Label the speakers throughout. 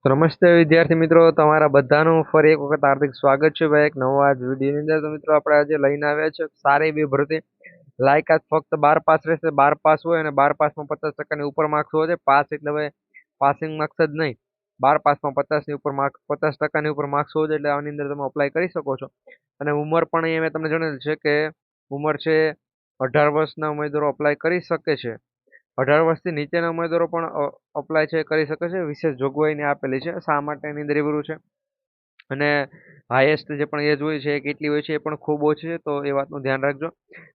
Speaker 1: તો નમસ્તે વિદ્યાર્થી મિત્રો, તમારા બધાનું ફરી એક વખત હાર્દિક સ્વાગત છે ભાઈ એક નવા જ વિડીયોની અંદર. તો મિત્રો આપણે આજે લઈને આવ્યા છે સારી એવી ભરતી. લાયકાત ફક્ત 12 પાસ રહેશે. 12 પાસ હોય અને 12 પાસમાં 50% ઉપર માર્ક્સ હોય છે. પાસ એટલે હવે પાસિંગ માર્ક્સ જ નહીં, 12 પાસમાં 50 ની ઉપર માર્ક્સ, 50% ઉપર માર્ક્સ હોય એટલે આની અંદર તમે અપ્લાય કરી શકો છો. અને ઉંમર પણ અહીંયા મેં તમને જણાવેલ છે કે ઉંમર છે 18 વર્ષના ઉમેદવારો અપ્લાય કરી શકે છે. 18 વર્ષથી નીચેના ઉમેદવારો પણ અપ્લાય છે કરી શકે છે. વિશેષ જોગવાઈને આપેલી છે શા માટે એની અંદર એવું છે. અને હાઈએસ્ટ જે પણ એજ હોય છે એ કેટલી હોય છે એ પણ ખૂબ ઓછી છે, તો એ વાતનું ધ્યાન રાખજો.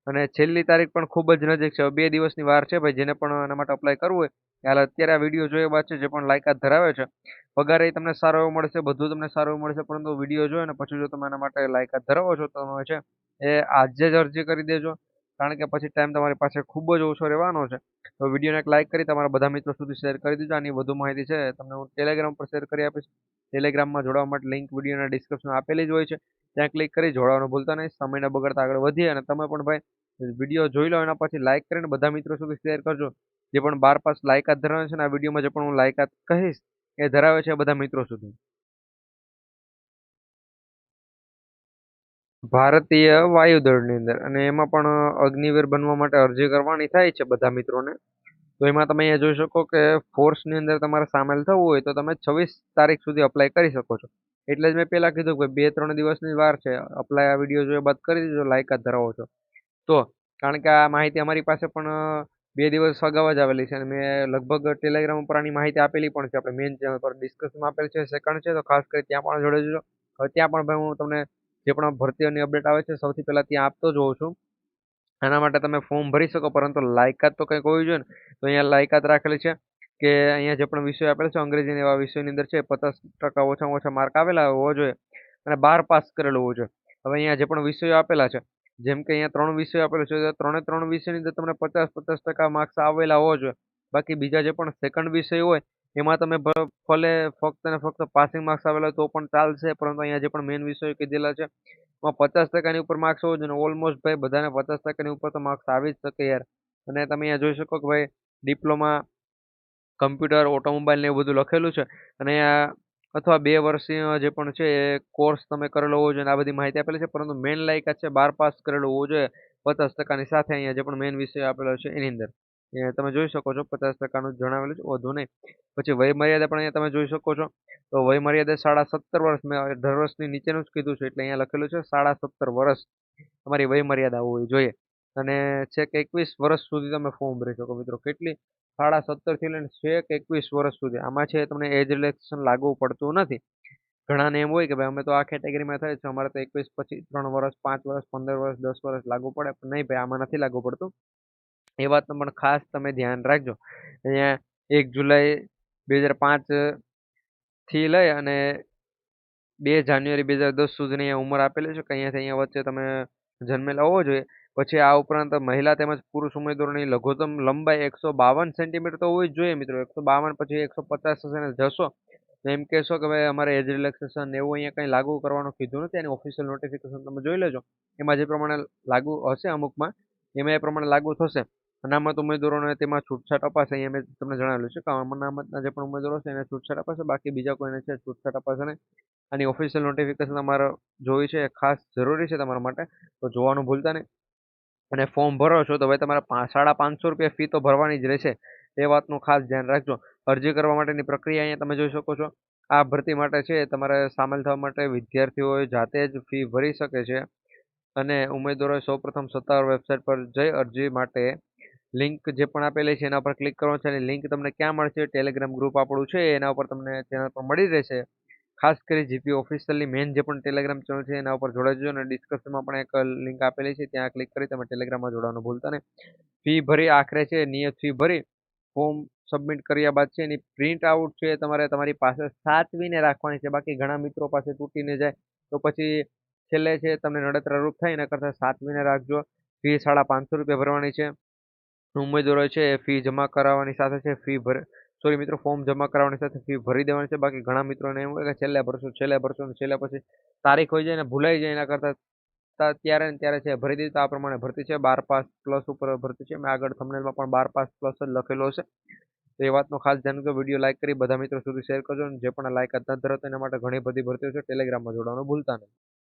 Speaker 1: અને છેલ્લી તારીખ પણ ખૂબ જ નજીક છે, 2 દિવસની વાર છે ભાઈ. જેને પણ આના માટે અપ્લાય કરવું હોય હાલ અત્યારે આ વિડીયો જોયા બાદ છે જે પણ લાયકાત ધરાવે છે, પગાર એ તમને સારો એવો મળશે, બધું તમને સારું એવું મળશે. પરંતુ વિડીયો જોયો ને પછી જો તમે આના માટે લાયકાત ધરાવો છો તો તમે છે એ આજે જ અરજી કરી દેજો, કારણ કે પછી ટાઈમ તમારી પાસે ખૂબ જ ઓછો રહેવાનો છે. તો વિડીયોને એક લાઈક કરી તમારા બધા મિત્રો સુધી શેર કરી દીધો. આની વધુ માહિતી છે તમને હું ટેલિગ્રામ પર શેર કરી આપીશ. ટેલિગ્રામમાં જોડાવા માટે લિંક વિડીયોના ડિસ્ક્રિપ્શનમાં આપેલી જ હોય છે, ત્યાં ક્લિક કરી જોડાવાનું ભૂલતા નહીં. સમય ન બગડતા આગળ વધીએ. અને તમે પણ ભાઈ વિડીયો જોઈ લો, એના પછી લાઈક કરીને બધા મિત્રો સુધી શેર કરજો. જે પણ 12 પાસ લાયકાત ધરાવે છે ને આ વિડીયોમાં જે પણ હું લાયકાત કહીશ એ ધરાવે છે બધા મિત્રો સુધી. ભારતીય વાયુદળની અંદર, અને એમાં પણ અગ્નિવીર બનવા માટે અરજી કરવાની થાય છે બધા મિત્રોને. તો એમાં તમે અહીંયા જોઈ શકો કે ફોર્સની અંદર તમારે સામેલ થવું હોય તો તમે 26 તારીખ સુધી અપ્લાય કરી શકો છો. એટલે જ મેં પહેલા કીધું કે 2-3 દિવસની વાર છે. અપ્લાય આ વિડીયો જોયા બાદ કરી દીધો, લાયકાત ધરાવો છો તો. કારણ કે આ માહિતી અમારી પાસે પણ 2 દિવસ અગાઉ જ આવેલી છે અને મેં લગભગ ટેલિગ્રામ ઉપર આની માહિતી આપેલી પણ છે. આપણે મેઇન ચેનલ પર ડિસ્કશન આપેલ છે, સેકન્ડ છે, તો ખાસ કરી ત્યાં પણ જોડે જજો. હવે ત્યાં પણ ભાઈ હું તમને જે પણ ભરતીઓની અપડેટ આવે છે સૌથી પહેલા ત્યાં આપતો જ હોઉં છું. આના માટે તમે ફોર્મ ભરી શકો, પરંતુ લાયકાત તો કંઈક હોવી જોઈએ ને. તો અહીંયા લાયકાત રાખેલી છે કે અહીંયા જે પણ વિષય આપેલ છે અંગ્રેજીના એવા વિષયની અંદર છે 50% ઓછામાં ઓછા માર્ક આવેલા હોવો જોઈએ અને 12 પાસ કરેલું હોવું જોઈએ. હવે અહીંયા જે પણ વિષયો આપેલા છે, જેમ કે અહીંયા 3 વિષયો આપેલા છે, તો 3 વિષયની અંદર તમને 50-50% માર્ક્સ આવેલા હોવા જોઈએ. બાકી બીજા જે પણ સેકન્ડ વિષય હોય એમાં તમે ભલે ફક્ત ને ફક્ત પાસિંગ માર્ક્સ આવેલા હોય તો પણ ચાલશે, પરંતુ અહીંયા જે પણ મેઇન વિષયો કીધેલા છે એમાં 50%ની ઉપર માર્ક્સ હોવો જોઈએ. ઓલમોસ્ટ ભાઈ બધાને 50%ની ઉપર તો માર્ક્સ આવી જ શકે યાર. અને તમે અહીંયા જોઈ શકો કે ભાઈ ડિપ્લોમા કમ્પ્યુટર, ઓટોમોબાઈલ ને એવું બધું લખેલું છે. અને આ અથવા 2 વર્ષીય જે પણ છે એ કોર્સ તમે કરેલો હોવો જોઈએ. આ બધી માહિતી આપેલી છે, પરંતુ મેન લાયકાત છે 12 પાસ કરેલું હોવું જોઈએ 50%ની સાથે. અહીંયા જે પણ મેન વિષય આપેલો છે એની અંદર તમે જોઈ શકો છો 50%નું જણાવેલું છે, વધુ નહીં. પછી વય મર્યાદા પણ અહીંયા તમે જોઈ શકો છો. તો વય મર્યાદા 17.5 વર્ષ, મેં 18 વર્ષની નીચેનું જ કીધું છે એટલે અહીંયા લખેલું છે 17.5 વર્ષ તમારી વય મર્યાદા હોવી જોઈએ. અને છેક 21 વર્ષ સુધી તમે ફોર્મ ભરી શકો મિત્રો. કેટલી? 17.5 થી લઈને છેક 21 વર્ષ સુધી. આમાં છે તમને એજ રિલેક્સેશન લાગુ પડતું નથી. ઘણાને એમ હોય કે ભાઈ અમે તો આ કેટેગરીમાં થાય છે, અમારે તો 21 પછી 3 વર્ષ, 5 વર્ષ, 15 વર્ષ, 10 વર્ષ લાગુ પડે, પણ નહીં ભાઈ, આમાં નથી લાગુ પડતું. એ વાતનું પણ ખાસ તમે ધ્યાન રાખજો. અહીંયા 1 જુલાઈ 2005 થી લઈ અને 2 જાન્યુઆરી 2010 સુધીની અહીંયા ઉંમર આપેલી છે કે અહીંયાથી અહીંયા વચ્ચે તમે જન્મેલા હોવો જોઈએ. પછી આ ઉપરાંત મહિલા તેમજ પુરુષ ઉમેદવારોની લઘુત્તમ લંબાઈ 152 સેન્ટીમીટર તો હોવી જ જોઈએ મિત્રો. 152 પછી 150 હશે ને જશો તો એમ કહેશો કે ભાઈ અમારે એજ રિલેક્સેશન એવું અહીંયા કંઈ લાગુ કરવાનું કીધું નથી. એની ઓફિશિયલ નોટિફિકેશન તમે જોઈ લેજો, એમાં જે પ્રમાણે લાગુ હશે અમુકમાં એમાં એ પ્રમાણે લાગુ થશે. અનામત ઉમેદવારોને તેમાં છૂટછાટ અપાશે. અહીંયા મેં તમને જણાવેલું છે કે અનામતના જે પણ ઉમેદવારો છે એને છૂટછાટ અપાશે, બાકી બીજા કોઈને છે છૂટછાટ અપાશે નહીં. આની ઓફિશિયલ નોટિફિકેશન તમારે જોઈ છે, એ ખાસ જરૂરી છે તમારા માટે, તો જોવાનું ભૂલતા નહીં. અને ફોર્મ ભરો છો તો ભાઈ તમારે 550 રૂપિયા ફી તો ભરવાની જ રહેશે, એ વાતનું ખાસ ધ્યાન રાખજો. અરજી કરવા માટેની પ્રક્રિયા અહીંયા તમે જોઈ શકો છો. આ ભરતી માટે છે તમારે સામેલ થવા માટે વિદ્યાર્થીઓએ જાતે જ ફી ભરી શકે છે. અને ઉમેદવારોએ સૌપ્રથમ સત્તાવાર વેબસાઇટ પર જઈ અરજી માટે લિંક જે પણ આપેલી છે એના પર ક્લિક કરવાનું છે. અને લિંક તમને ક્યાં મળશે? ટેલિગ્રામ ગ્રુપ આપણું છે એના ઉપર તમને ચેનલ પર મળી રહેશે. ખાસ કરી જીપી ઓફિશિયલની મેન જે પણ ટેલિગ્રામ ચેનલ છે એના ઉપર જોડાઈ જજો. અને ડિસ્ક્રિપ્શનમાં પણ એક લિંક આપેલી છે, ત્યાં ક્લિક કરી તમે ટેલિગ્રામમાં જોડાવાનું ભૂલતા નહીં. ફી ભરી આખરે છે નિયત ફી ભરી ફોર્મ સબમિટ કર્યા બાદ છે એની પ્રિન્ટ આઉટ છે તમારે તમારી પાસે સાચવીને રાખવાની છે. બાકી ઘણા મિત્રો પાસે તૂટીને જાય તો પછી છેલ્લે છે તમને નડતરા રૂપ થાય. એના કરતાં સાચવીને રાખજો. ફી 550 રૂપિયા ભરવાની છે. ઉમેદવારો છે એ ફી જમા કરાવવાની સાથે છે સોરી મિત્રો, ફોર્મ જમા કરાવવાની સાથે ફી ભરી દેવાની છે. બાકી ઘણા મિત્રોને એમ હોય કે છેલ્લે ભરશું ને છેલ્લે પછી તારીખ હોય જાય ને ભૂલાઈ જાય. એના કરતાં ત્યારે ને ત્યારે છે ભરી દીધું. આ પ્રમાણે ભરતી છે 12 પાસ પ્લસ ઉપર ભરતી છે. મેં આગળ થંબનેલમાં પણ 12 પાસ પ્લસ જ લખેલો હશે. તો એ વાતનું ખાસ ધ્યાન રાખજો. વિડીયો લાઈક કરી બધા મિત્રો સુધી શેર કરજો અને જે પણ લાયકાત નથી ધરાવતા એના માટે ઘણી બધી ભરતીઓ છે ટેલિગ્રામમાં જોડાવાનું ભૂલતા નહીં.